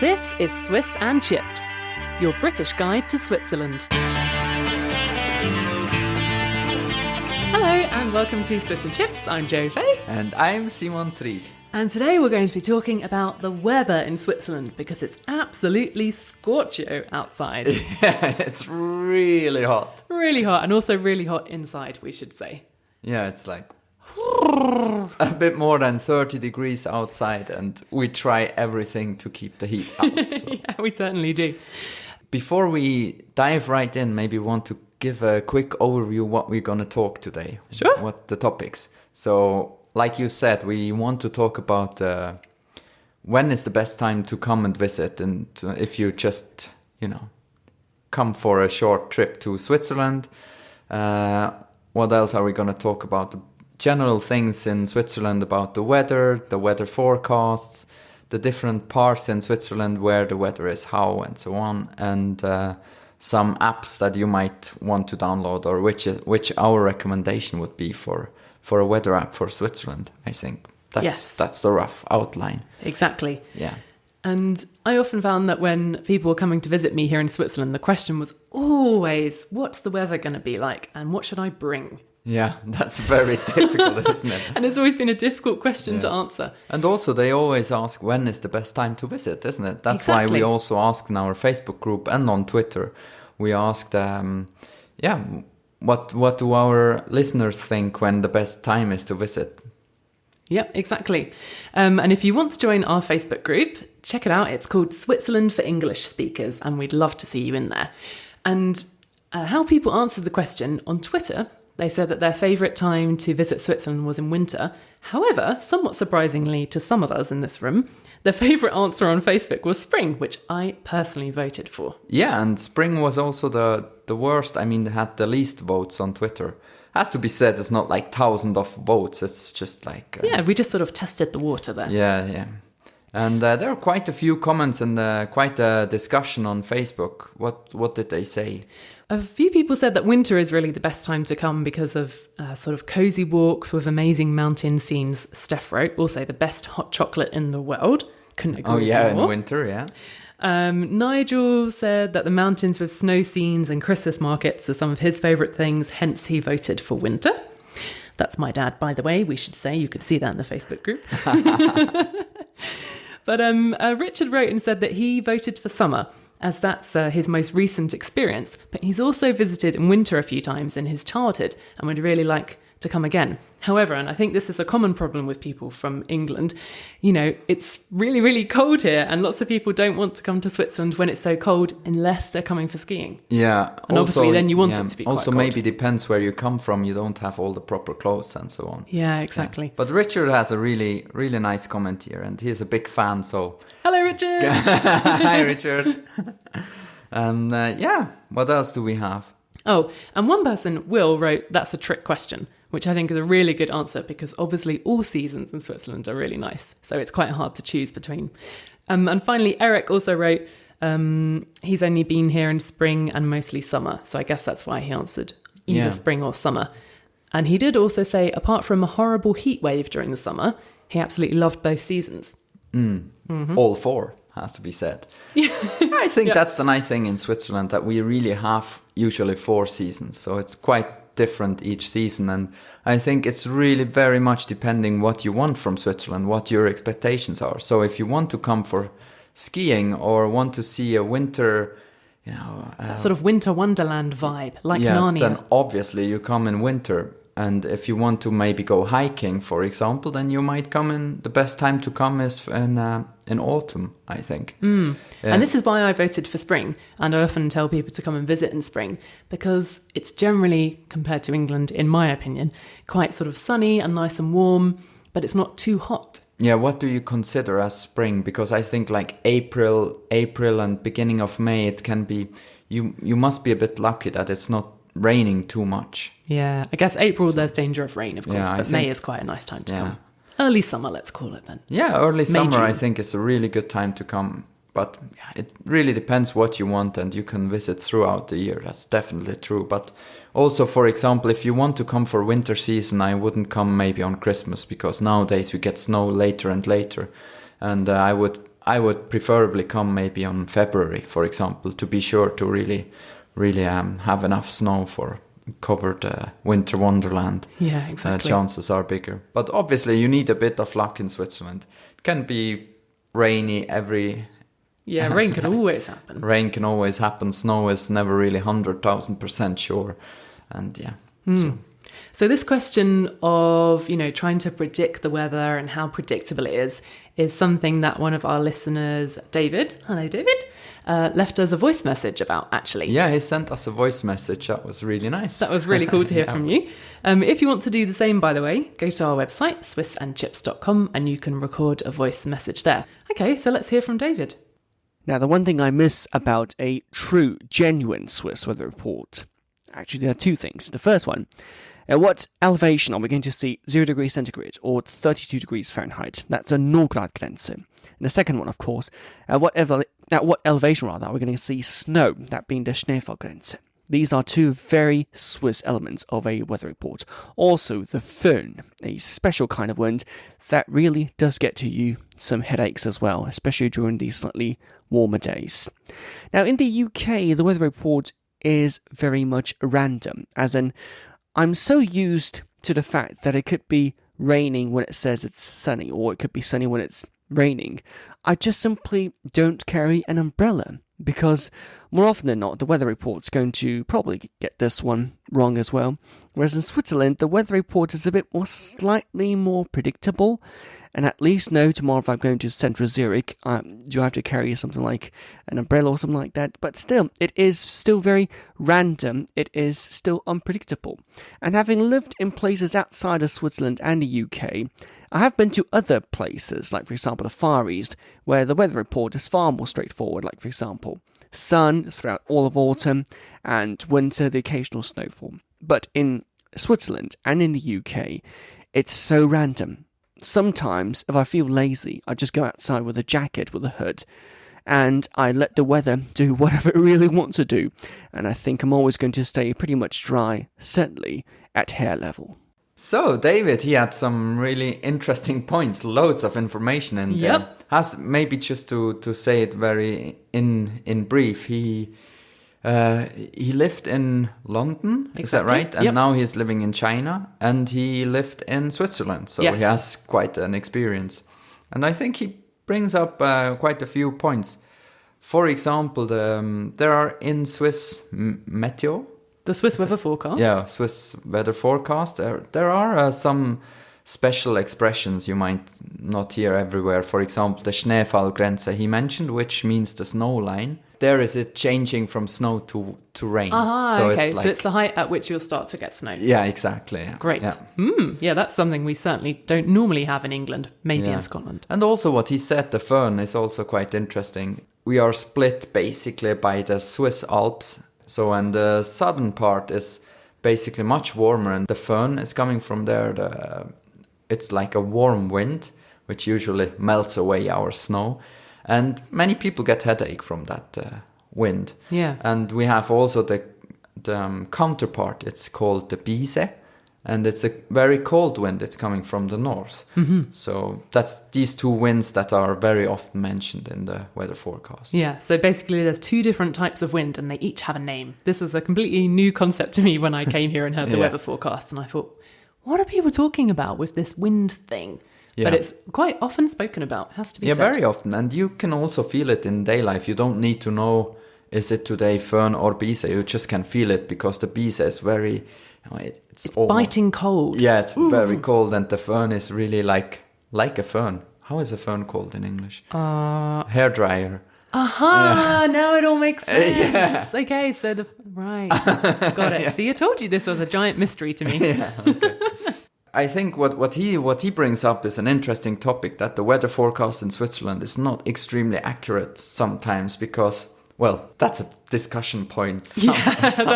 This is Swiss and Chips, your British guide to Switzerland. Hello and welcome to Swiss and Chips. I'm Jo Fay. And I'm Simon Sried. And today we're going to be talking about the weather in Switzerland because it's absolutely scorcho outside. Yeah, it's really hot. Really hot, and also really hot inside, we should say. Yeah, it's like a bit more than 30 degrees outside, and we try everything to keep the heat out. So. Yeah, we certainly do. Before we dive right in, maybe we want to give a quick overview what we're going to talk today. Sure. What the topics. So, like you said, we want to talk about when is the best time to come and visit, and if you just, come for a short trip to Switzerland. What else are we going to talk about? The general things in Switzerland about the weather forecasts, the different parts in Switzerland where the weather is how and so on, and some apps that you might want to download, or which our recommendation would be for a weather app for Switzerland. I think that's the rough outline. Exactly. Yeah. And I often found that when people were coming to visit me here in Switzerland, the question was always, what's the weather going to be like and what should I bring? Yeah, that's very difficult, isn't it? And it's always been a difficult question to answer. And also they always ask when is the best time to visit, isn't it? That's exactly. Why we also asked in our Facebook group and on Twitter, we asked, what do our listeners think when the best time is to visit? Yep, exactly. And if you want to join our Facebook group, check it out. It's called Switzerland for English Speakers, and we'd love to see you in there. And how people answered the question on Twitter, they said that their favourite time to visit Switzerland was in winter. However, somewhat surprisingly to some of us in this room, their favourite answer on Facebook was spring, which I personally voted for. Yeah, and spring was also the worst. I mean, they had the least votes on Twitter. Has to be said, it's not like thousands of votes. It's just like... we just sort of tested the water there. Yeah. And there are quite a few comments and quite a discussion on Facebook. What did they say? A few people said that winter is really the best time to come because of sort of cosy walks with amazing mountain scenes, Steph wrote. Also, the best hot chocolate in the world. Couldn't agree with you more. In winter, yeah. Nigel said that the mountains with snow scenes and Christmas markets are some of his favourite things, hence he voted for winter. That's my dad, by the way, we should say. You could see that in the Facebook group. But Richard wrote and said that he voted for summer, as that's his most recent experience. But he's also visited in winter a few times in his childhood and would really like to come again. However, and I think this is a common problem with people from England, it's really, really cold here and lots of people don't want to come to Switzerland when it's so cold unless they're coming for skiing. Yeah. And also, obviously then you want it to be quite also cold. Maybe depends where you come from. You don't have all the proper clothes and so on. Yeah, exactly. Yeah. But Richard has a really, really nice comment here and he's a big fan, so... Hello, Richard! Hi, Richard! And what else do we have? Oh, and one person, Will, wrote, that's a trick question, which I think is a really good answer because obviously all seasons in Switzerland are really nice. So it's quite hard to choose between. And finally, Eric also wrote, he's only been here in spring and mostly summer. So I guess that's why he answered either spring or summer. And he did also say, apart from a horrible heat wave during the summer, he absolutely loved both seasons. Mm-hmm. All four, has to be said. I think that's the nice thing in Switzerland, that we really have usually 4 seasons. So it's quite different each season. And I think it's really very much depending what you want from Switzerland, what your expectations are. So if you want to come for skiing or want to see a winter... that sort of winter wonderland vibe, like Narnia. Then obviously you come in winter. And if you want to maybe go hiking, for example, then you might come in. The best time to come is in autumn, I think. Yeah. And this is why I voted for spring. And I often tell people to come and visit in spring because it's generally, compared to England, in my opinion, quite sort of sunny and nice and warm, but it's not too hot. Yeah, what do you consider as spring? Because I think like April and beginning of May, it can be... You must be a bit lucky that it's not raining too much. Yeah, I guess April there's danger of rain, of course, but May is quite a nice time to come. Early summer, let's call it then. Yeah, early summer June. I think is a really good time to come. But it really depends what you want, and you can visit throughout the year. That's definitely true. But also, for example, if you want to come for winter season, I wouldn't come maybe on Christmas, because nowadays we get snow later and later. And I would I would preferably come maybe on February, for example, to be sure to really have enough snow for covered winter wonderland. Yeah, exactly. Chances are bigger. But obviously you need a bit of luck in Switzerland. It can be rainy Yeah, rain can always happen. Rain can always happen. Snow is never really 100,000% sure. And yeah. So this question of, trying to predict the weather and how predictable it is something that one of our listeners, David, hello David, left us a voice message about, actually. Yeah, he sent us a voice message. That was really nice. That was really cool to hear from you. If you want to do the same, by the way, go to our website, swissandchips.com, and you can record a voice message there. Okay, so let's hear from David. Now, the one thing I miss about a true, genuine Swiss weather report, actually there are two things. The first one, at what elevation are we going to see 0 degrees centigrade or 32 degrees Fahrenheit? That's a Nullgradgrenze. And the second one, of course, at what elevation are we going to see snow, that being the Schneefallgrenze? These are two very Swiss elements of a weather report. Also, the föhn, a special kind of wind that really does get to you some headaches as well, especially during these slightly warmer days. Now, in the UK, the weather report is very much random, as in, I'm so used to the fact that it could be raining when it says it's sunny, or it could be sunny when it's raining. I just simply don't carry an umbrella, because more often than not, the weather report's going to probably get this one wrong as well. Whereas in Switzerland, the weather report is a bit slightly more predictable, and at least know tomorrow if I'm going to central Zurich, do I have to carry something like an umbrella or something like that? But still, it is still very random. It is still unpredictable. And having lived in places outside of Switzerland and the UK, I have been to other places, like for example the Far East, where the weather report is far more straightforward, like for example, sun throughout all of autumn, and winter, the occasional snowfall. But in Switzerland and in the UK, it's so random. Sometimes, if I feel lazy, I just go outside with a jacket with a hood, and I let the weather do whatever it really wants to do, and I think I'm always going to stay pretty much dry, certainly at hair level. So, David, he had some really interesting points, loads of information, and has maybe just to say it very in brief, he lived in London, exactly. Is that right? And now he's living in China, and he lived in Switzerland, so he has quite an experience. And I think he brings up quite a few points. For example, there are in Swiss Meteo, the Swiss weather forecast. Yeah, Swiss weather forecast. There are some special expressions you might not hear everywhere. For example, the Schneefallgrenze he mentioned, which means the snow line. There is it changing from snow to rain. Okay. So it's the height at which you'll start to get snow. Yeah, exactly. Yeah. Great. Yeah. Yeah, that's something we certainly don't normally have in England, maybe in Scotland. And also what he said, the föhn, is also quite interesting. We are split basically by the Swiss Alps. So, and the southern part is basically much warmer, and the föhn is coming from there. It's like a warm wind, which usually melts away our snow. And many people get headache from that wind. Yeah. And we have also the counterpart. It's called the Bise, and it's a very cold wind. It's coming from the north. Mm-hmm. So that's these two winds that are very often mentioned in the weather forecast. Yeah, so basically there's two different types of wind, and they each have a name. This was a completely new concept to me when I came here and heard the weather forecast, and I thought, what are people talking about with this wind thing? Yeah. But it's quite often spoken about, has to be said. Yeah, very often. And you can also feel it in day life. You don't need to know, is it today föhn or Bise? You just can feel it because the Bise is very... It's biting cold. Yeah, it's very cold, and the föhn is really like a föhn. How is a föhn called in English? Hairdryer. Aha! Yeah. Now it all makes sense. Okay, so right, got it. See, I told you this was a giant mystery to me. Yeah. Okay. I think what he brings up is an interesting topic, that the weather forecast in Switzerland is not extremely accurate sometimes because, well, that's a discussion point. Some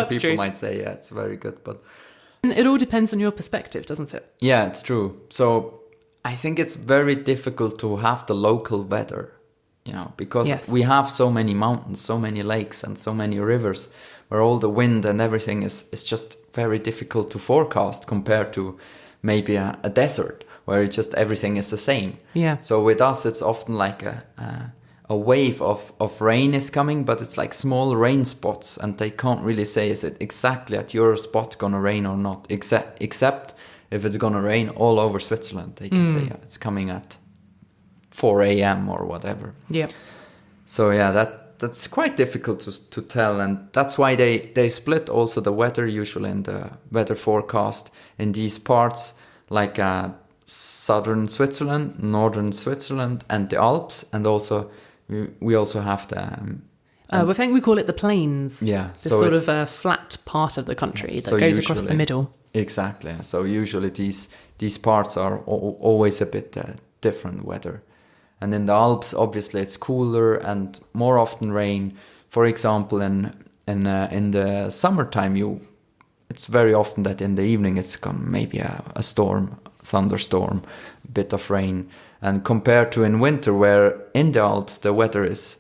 people true. Might say, yeah, it's very good, but it all depends on your perspective, doesn't it? Yeah, it's true. So I think it's very difficult to have the local weather, because we have so many mountains, so many lakes, and so many rivers where all the wind and everything is just very difficult to forecast compared to maybe a desert where it just everything is the same. Yeah. So with us, it's often like a wave of rain is coming, but it's like small rain spots, and they can't really say is it exactly at your spot gonna rain or not, except if it's gonna rain all over Switzerland. They can say it's coming at 4 a.m. or whatever. Yeah. So yeah, that's quite difficult to tell, and that's why they split also the weather usually in the weather forecast in these parts, like southern Switzerland, northern Switzerland, and the Alps, and also we also have the I think we call it the plains. Yeah, This so sort it's of a flat part of the country that so goes across the usually- middle. Exactly. So usually these parts are always a bit different weather. And in the Alps, obviously, it's cooler and more often rain. For example, in the summertime, it's very often that in the evening it's gone maybe a storm, thunderstorm, a bit of rain. And compared to in winter, where in the Alps the weather is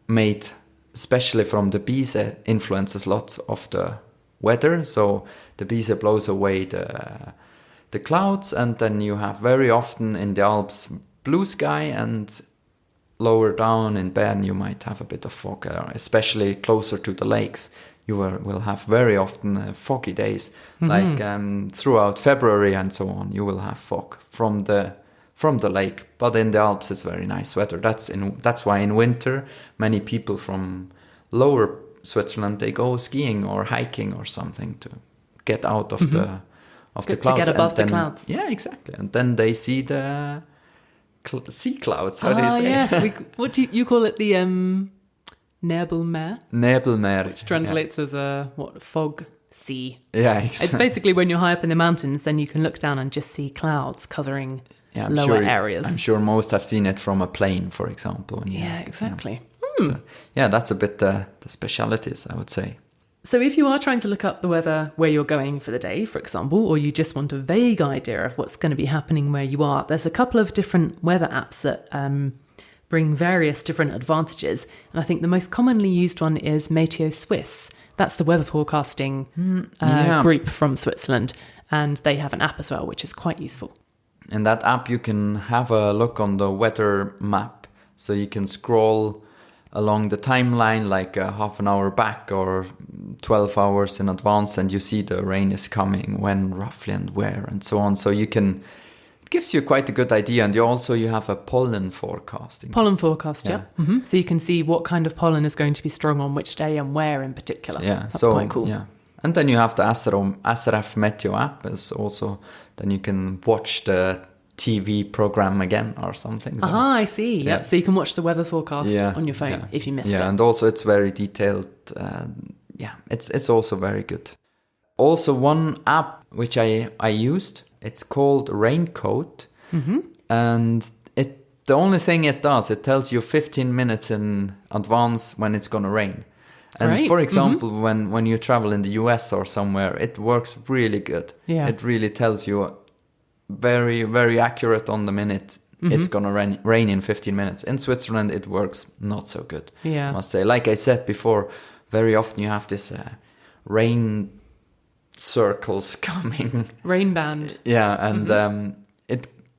made, especially from the Bise, influences lots of the weather. So the Bise blows away the clouds, and then you have very often in the Alps blue sky, and lower down in Bern you might have a bit of fog, especially closer to the lakes. You will have very often foggy days, like throughout February and so on. You will have fog from the lake, but in the Alps it's very nice weather. That's why in winter many people from lower Switzerland, they go skiing or hiking or something to get out of the clouds, to get above and the clouds. Yeah, exactly, and then they see the sea clouds. How do you say? Yes. What do you call it? The Nebelmeer, Nebelmeer, which translates as fog sea. Yeah, exactly. It's basically when you're high up in the mountains, then you can look down and just see clouds covering lower areas. I'm sure most have seen it from a plane, for example. Exactly. So, that's a bit the specialities, I would say. So if you are trying to look up the weather where you're going for the day, for example, or you just want a vague idea of what's going to be happening where you are, there's a couple of different weather apps that bring various different advantages. And I think the most commonly used one is Météo Suisse. That's the weather forecasting group from Switzerland. And they have an app as well, which is quite useful. In that app, you can have a look on the weather map. So you can scroll along the timeline like half an hour back or 12 hours in advance, and you see the rain is coming, when roughly and where and so on. So it gives you quite a good idea. And you have a pollen forecasting. Pollen forecast, yeah. Mm-hmm. So you can see what kind of pollen is going to be strong on which day and where in particular. Yeah, that's quite cool. Yeah. And then you have the SRF Meteo app is also, then you can watch the TV program again or something. So, I see. Yeah. So you can watch the weather forecast on your phone if you missed it. Yeah, and also it's very detailed. It's also very good. Also, one app which I used, it's called Raincoat, and the only thing it does, it tells you 15 minutes in advance when it's gonna rain. And for example, when you travel in the US or somewhere, it works really good. Yeah. It really tells you very, very accurate on the minute. It's gonna rain in 15 minutes. In Switzerland, it works not so good. Yeah. I must say. Like I said before, very often you have this rain circles coming. Rain band. Yeah, and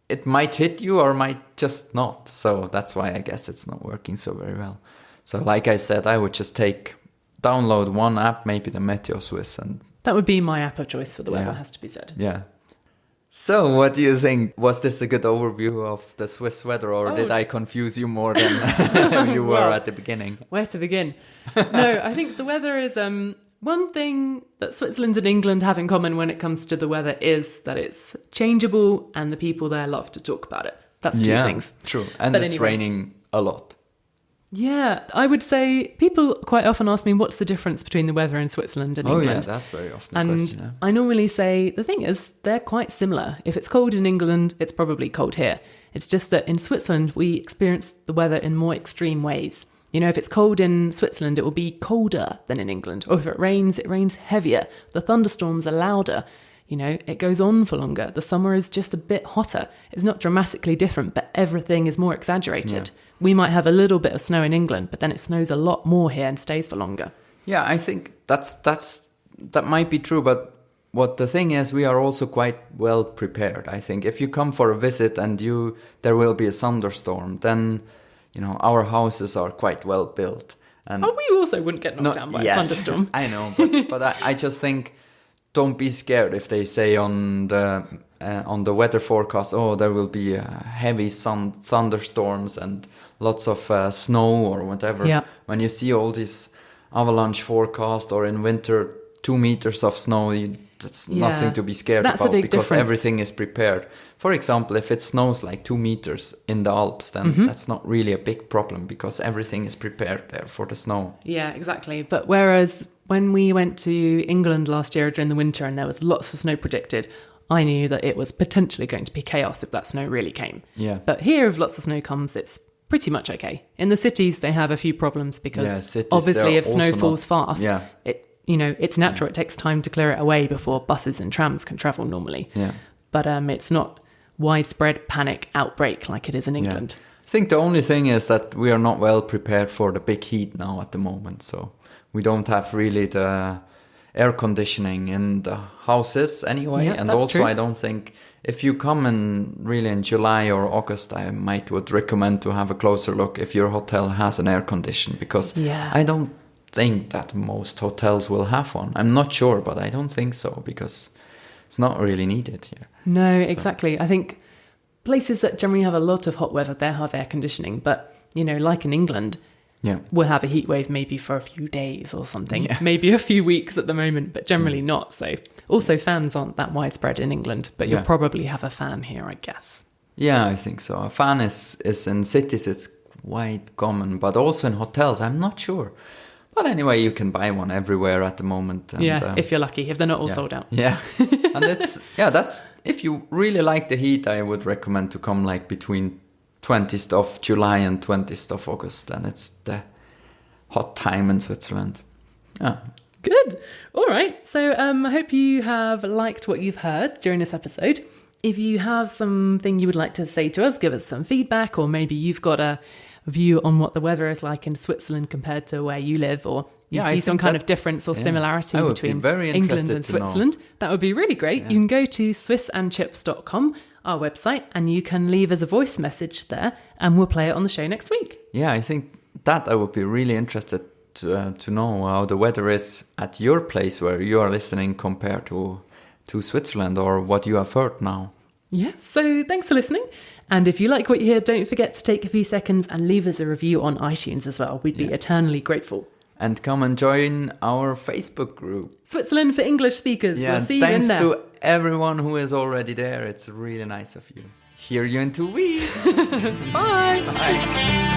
it might hit you or might just not. So that's why I guess it's not working so very well. So like I said, I would just download one app, maybe the Meteo Suisse, and that would be my app of choice for the weather, has to be said. Yeah. So what do you think? Was this a good overview of the Swiss weather, or did I confuse you more than you were at the beginning? Where to begin? No, I think the weather is one thing that Switzerland and England have in common when it comes to the weather is that it's changeable and the people there love to talk about it. That's two things. True. And it's raining a lot. Yeah, I would say people quite often ask me what's the difference between the weather in Switzerland and England. Oh yeah, that's very often a question. Yeah. I normally say the thing is they're quite similar. If it's cold in England, it's probably cold here. It's just that in Switzerland we experience the weather in more extreme ways. You know, if it's cold in Switzerland, it will be colder than in England. Or if it rains heavier. The thunderstorms are louder. You know, it goes on for longer. The summer is just a bit hotter. It's not dramatically different, but everything is more exaggerated. Yeah. We might have a little bit of snow in England, but then it snows a lot more here and stays for longer. Yeah, I think that might be true, but what the thing is, we are also quite well prepared, I think. If you come for a visit and there will be a thunderstorm, then, our houses are quite well built. And we also wouldn't get knocked down by a thunderstorm. I know, but I just think, don't be scared if they say on the weather forecast, there will be heavy thunderstorms and lots of snow or whatever. Yeah. When you see all these avalanche forecast, or in winter 2 meters of snow, that's nothing to be scared That's about, a big because difference. everything is prepared. For example, if it snows like 2 meters in the Alps, then that's not really a big problem, because everything is prepared there for the snow. Yeah, exactly. But whereas when we went to England last year during the winter and there was lots of snow predicted, I knew that it was potentially going to be chaos if that snow really came. Yeah. But here, if lots of snow comes, it's pretty much okay. In the cities, they have a few problems because cities, obviously if they're snow also falls fast, Yeah. it's natural. It takes time to clear it away before buses and trams can travel normally. Yeah. But it's not widespread panic outbreak like it is in England. I think the only thing is that we are not well prepared for the big heat now at the moment. So we don't have really the air conditioning in the houses anyway. Yeah, and that's also true. I don't think, if you come in July or August, I would recommend to have a closer look if your hotel has an air condition, because Yeah. I don't think that most hotels will have one. I'm not sure, but I don't think so, because it's not really needed here. No, exactly. I think places that generally have a lot of hot weather, they have air conditioning. But, like in England, Yeah. we'll have a heat wave maybe for a few days or something, Yeah. maybe a few weeks at the moment, but generally not. So also fans aren't that widespread in England, but you'll probably have a fan here, I guess. Yeah, I think so. A fan is in cities, it's quite common, but also in hotels, I'm not sure. But anyway, you can buy one everywhere at the moment. And, if you're lucky, if they're not all sold out. Yeah. And that's, if you really like the heat, I would recommend to come like between 20th of July and 20th of August, and it's the hot time in Switzerland. Yeah. Good. All right. So I hope you have liked what you've heard during this episode. If you have something you would like to say to us, give us some feedback, or maybe you've got a view on what the weather is like in Switzerland compared to where you live, or you I see some think kind that- of difference or yeah, similarity I would be between very England interested and to know. Switzerland, that would be really great. You can go to swissandchips.com, our website, and you can leave us a voice message there, and we'll play it on the show next week. Yeah, I think that I would be really interested to know how the weather is at your place where you are listening compared to Switzerland, or what you have heard now. Yes, so thanks for listening. And if you like what you hear, don't forget to take a few seconds and leave us a review on iTunes as well. We'd be eternally grateful. And come and join our Facebook group. Switzerland for English speakers. Yeah, We'll see you in thanks there. to everyone who is already there. It's really nice of you. Hear you in 2 weeks. Bye. Bye.